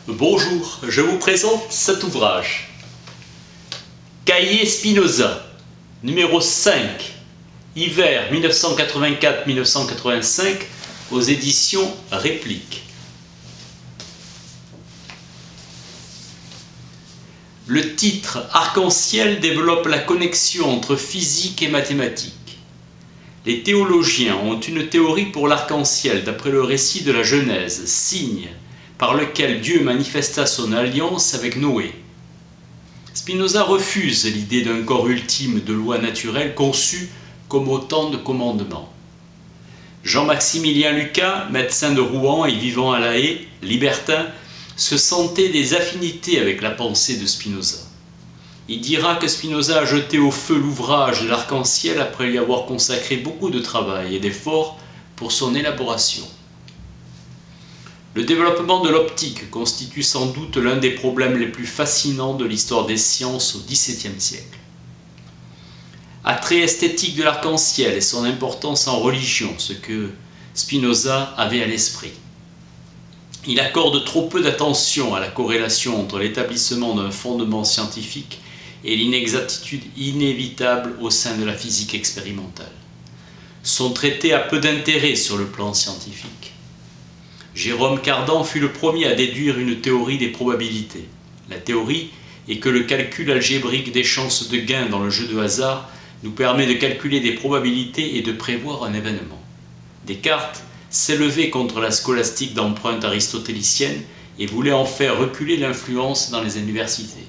Bonjour, je vous présente cet ouvrage. Cahiers Spinoza, numéro 5, hiver 1984-1985, aux éditions Réplique. Le titre Arc-en-ciel développe la connexion entre physique et mathématiques. Les théologiens ont une théorie pour l'arc-en-ciel d'après le récit de la Genèse, signe par lequel Dieu manifesta son alliance avec Noé. Spinoza refuse l'idée d'un corps ultime de loi naturelle conçu comme autant de commandements. Jean-Maximilien Lucas, médecin de Rouen et vivant à La Haye, libertin, se sentait des affinités avec la pensée de Spinoza. Il dira que Spinoza a jeté au feu l'ouvrage de l'arc-en-ciel après lui avoir consacré beaucoup de travail et d'efforts pour son élaboration. Le développement de l'optique constitue sans doute l'un des problèmes les plus fascinants de l'histoire des sciences au XVIIe siècle. Attrait esthétique de l'arc-en-ciel et son importance en religion, ce que Spinoza avait à l'esprit. Il accorde trop peu d'attention à la corrélation entre l'établissement d'un fondement scientifique et l'inexactitude inévitable au sein de la physique expérimentale. Son traité a peu d'intérêt sur le plan scientifique. Jérôme Cardan fut le premier à déduire une théorie des probabilités. La théorie est que le calcul algébrique des chances de gain dans le jeu de hasard nous permet de calculer des probabilités et de prévoir un événement. Descartes s'élevait contre la scolastique d'empreinte aristotélicienne et voulait en faire reculer l'influence dans les universités.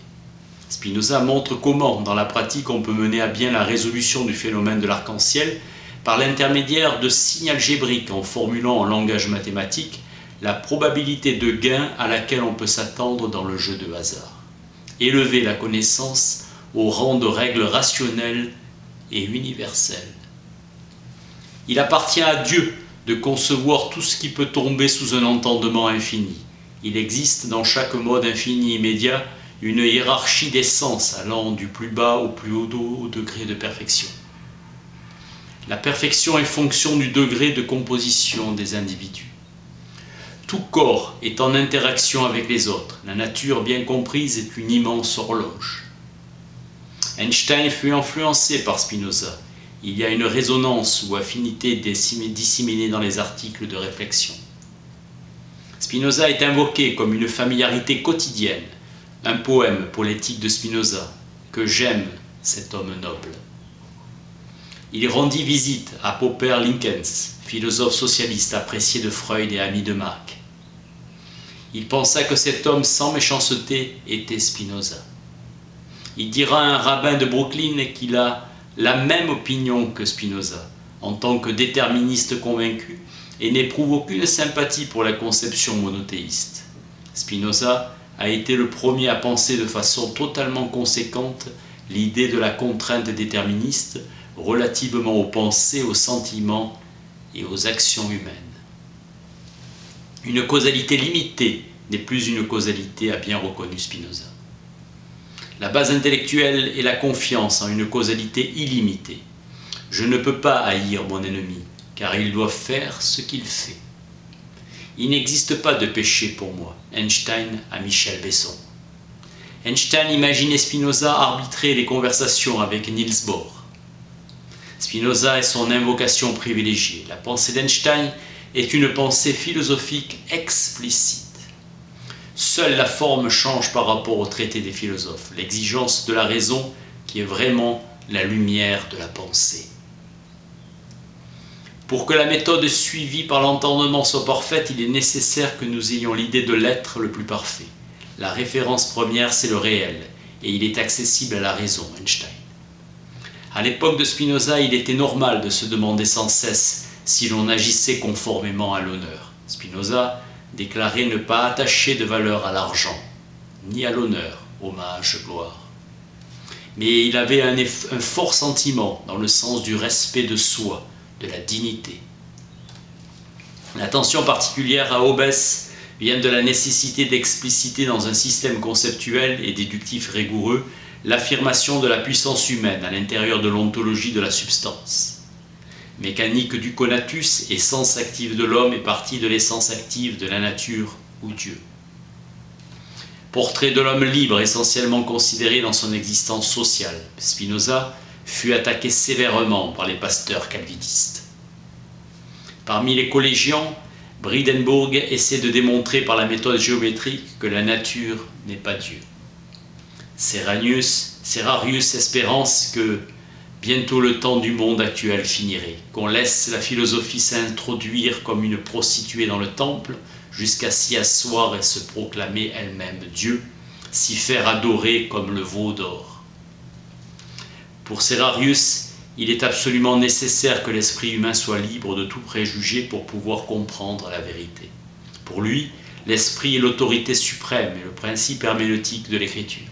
Spinoza montre comment, dans la pratique, on peut mener à bien la résolution du phénomène de l'arc-en-ciel par l'intermédiaire de signes algébriques en formulant en langage mathématique la probabilité de gain à laquelle on peut s'attendre dans le jeu de hasard. Élever la connaissance au rang de règle rationnelle et universelle. Il appartient à Dieu de concevoir tout ce qui peut tomber sous un entendement infini. Il existe dans chaque mode infini immédiat une hiérarchie d'essence allant du plus bas au plus haut degré de perfection. La perfection est fonction du degré de composition des individus. Tout corps est en interaction avec les autres. La nature bien comprise est une immense horloge. Einstein fut influencé par Spinoza. Il y a une résonance ou affinité disséminée dans les articles de réflexion. Spinoza est invoqué comme une familiarité quotidienne, un poème pour l'éthique de Spinoza, que j'aime cet homme noble. Il rendit visite à Popper Linkens, philosophe socialiste apprécié de Freud et ami de Marx. Il pensa que cet homme sans méchanceté était Spinoza. Il dira à un rabbin de Brooklyn qu'il a la même opinion que Spinoza, en tant que déterministe convaincu, et n'éprouve aucune sympathie pour la conception monothéiste. Spinoza a été le premier à penser de façon totalement conséquente l'idée de la contrainte déterministe relativement aux pensées, aux sentiments et aux actions humaines. Une causalité limitée n'est plus une causalité, a bien reconnu Spinoza. La base intellectuelle est la confiance en une causalité illimitée. Je ne peux pas haïr mon ennemi, car il doit faire ce qu'il fait. Il n'existe pas de péché pour moi. Einstein à Michel Besson. Einstein imaginait Spinoza arbitrer les conversations avec Niels Bohr. Spinoza est son invocation privilégiée. La pensée d'Einstein est une pensée philosophique explicite. Seule la forme change par rapport au traité des philosophes, l'exigence de la raison qui est vraiment la lumière de la pensée. Pour que la méthode suivie par l'entendement soit parfaite, il est nécessaire que nous ayons l'idée de l'être le plus parfait. La référence première, c'est le réel, et il est accessible à la raison, Einstein. À l'époque de Spinoza, il était normal de se demander sans cesse si l'on agissait conformément à l'honneur. Spinoza déclarait ne pas attacher de valeur à l'argent, ni à l'honneur, hommage, gloire. Mais il avait un fort sentiment dans le sens du respect de soi, de la dignité. L'attention particulière à Hobbes vient de la nécessité d'expliciter dans un système conceptuel et déductif rigoureux l'affirmation de la puissance humaine à l'intérieur de l'ontologie de la substance. Mécanique du conatus, essence active de l'homme et partie de l'essence active de la nature ou Dieu. Portrait de l'homme libre essentiellement considéré dans son existence sociale, Spinoza fut attaqué sévèrement par les pasteurs calvinistes. Parmi les collégiens, Bridenburg essaie de démontrer par la méthode géométrique que la nature n'est pas Dieu. Serrarius espérance que bientôt le temps du monde actuel finirait, qu'on laisse la philosophie s'introduire comme une prostituée dans le temple, jusqu'à s'y asseoir et se proclamer elle-même Dieu, s'y faire adorer comme le veau d'or. Pour Serrarius, il est absolument nécessaire que l'esprit humain soit libre de tout préjugé pour pouvoir comprendre la vérité. Pour lui, l'esprit est l'autorité suprême et le principe herméneutique de l'écriture.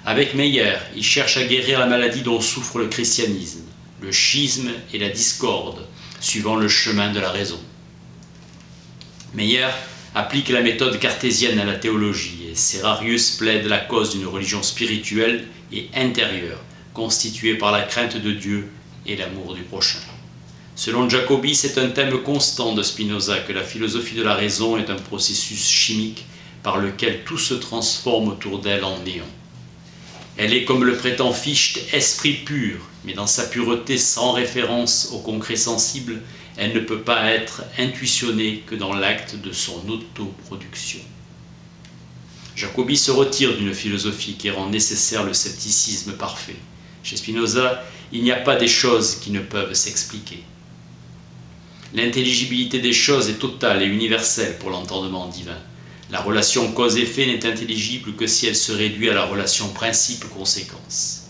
Avec Meyer, il cherche à guérir la maladie dont souffre le christianisme, le schisme et la discorde, suivant le chemin de la raison. Meyer applique la méthode cartésienne à la théologie et Serrarius plaide la cause d'une religion spirituelle et intérieure, constituée par la crainte de Dieu et l'amour du prochain. Selon Jacobi, c'est un thème constant de Spinoza que la philosophie de la raison est un processus chimique par lequel tout se transforme autour d'elle en néant. Elle est, comme le prétend Fichte, esprit pur, mais dans sa pureté sans référence au concret sensible, elle ne peut pas être intuitionnée que dans l'acte de son autoproduction. Jacobi se retire d'une philosophie qui rend nécessaire le scepticisme parfait. Chez Spinoza, il n'y a pas des choses qui ne peuvent s'expliquer. L'intelligibilité des choses est totale et universelle pour l'entendement divin. La relation cause-effet n'est intelligible que si elle se réduit à la relation principe-conséquence.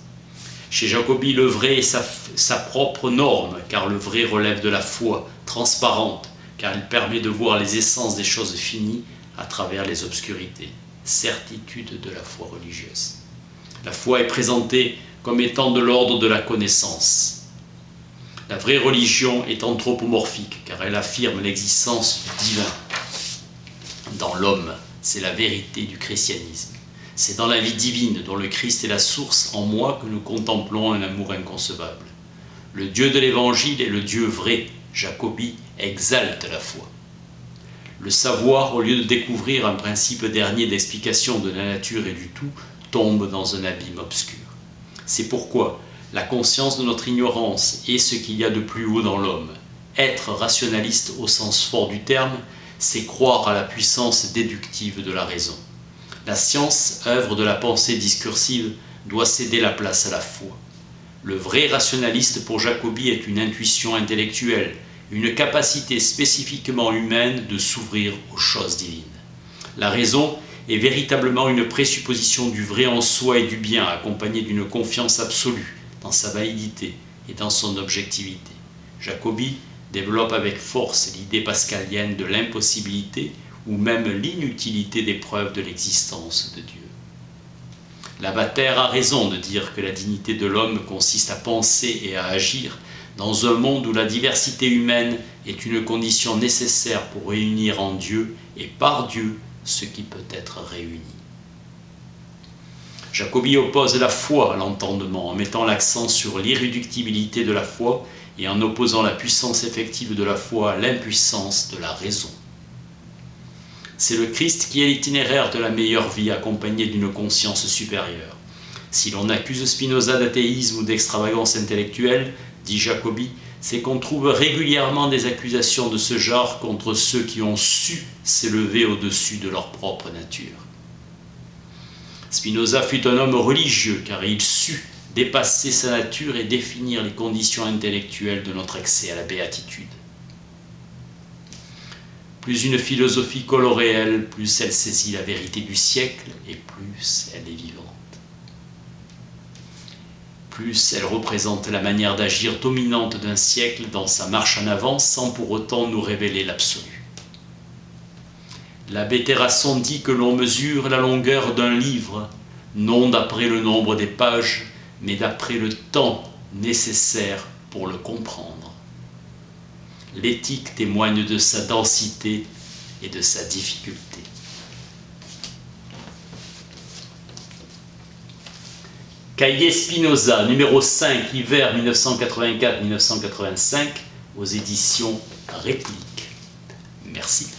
Chez Jacobi, le vrai est sa propre norme, car le vrai relève de la foi, transparente, car il permet de voir les essences des choses finies à travers les obscurités. Certitude de la foi religieuse. La foi est présentée comme étant de l'ordre de la connaissance. La vraie religion est anthropomorphique, car elle affirme l'existence du divin. Dans l'homme, c'est la vérité du christianisme. C'est dans la vie divine, dont le Christ est la source en moi, que nous contemplons un amour inconcevable. Le Dieu de l'Évangile est le Dieu vrai. Jacobi exalte la foi. Le savoir, au lieu de découvrir un principe dernier d'explication de la nature et du tout, tombe dans un abîme obscur. C'est pourquoi la conscience de notre ignorance est ce qu'il y a de plus haut dans l'homme. Être rationaliste au sens fort du terme, c'est croire à la puissance déductive de la raison. La science, œuvre de la pensée discursive, doit céder la place à la foi. Le vrai rationaliste pour Jacobi est une intuition intellectuelle, une capacité spécifiquement humaine de s'ouvrir aux choses divines. La raison est véritablement une présupposition du vrai en soi et du bien, accompagnée d'une confiance absolue dans sa validité et dans son objectivité. Jacobi développe avec force l'idée pascalienne de l'impossibilité ou même l'inutilité des preuves de l'existence de Dieu. Lavater a raison de dire que la dignité de l'homme consiste à penser et à agir dans un monde où la diversité humaine est une condition nécessaire pour réunir en Dieu et par Dieu ce qui peut être réuni. Jacobi oppose la foi à l'entendement en mettant l'accent sur l'irréductibilité de la foi et en opposant la puissance effective de la foi à l'impuissance de la raison. C'est le Christ qui est l'itinéraire de la meilleure vie accompagné d'une conscience supérieure. Si l'on accuse Spinoza d'athéisme ou d'extravagance intellectuelle, dit Jacobi, c'est qu'on trouve régulièrement des accusations de ce genre contre ceux qui ont su s'élever au-dessus de leur propre nature. Spinoza fut un homme religieux car il sut dépasser sa nature et définir les conditions intellectuelles de notre accès à la béatitude. Plus une philosophie colle au réel, plus elle saisit la vérité du siècle et plus elle est vivante. Plus elle représente la manière d'agir dominante d'un siècle dans sa marche en avant sans pour autant nous révéler l'absolu. L'abbé Terrasson dit que l'on mesure la longueur d'un livre, non d'après le nombre des pages, mais d'après le temps nécessaire pour le comprendre. L'éthique témoigne de sa densité et de sa difficulté. Cahiers Spinoza, numéro 5, hiver 1984-1985, aux éditions République. Merci.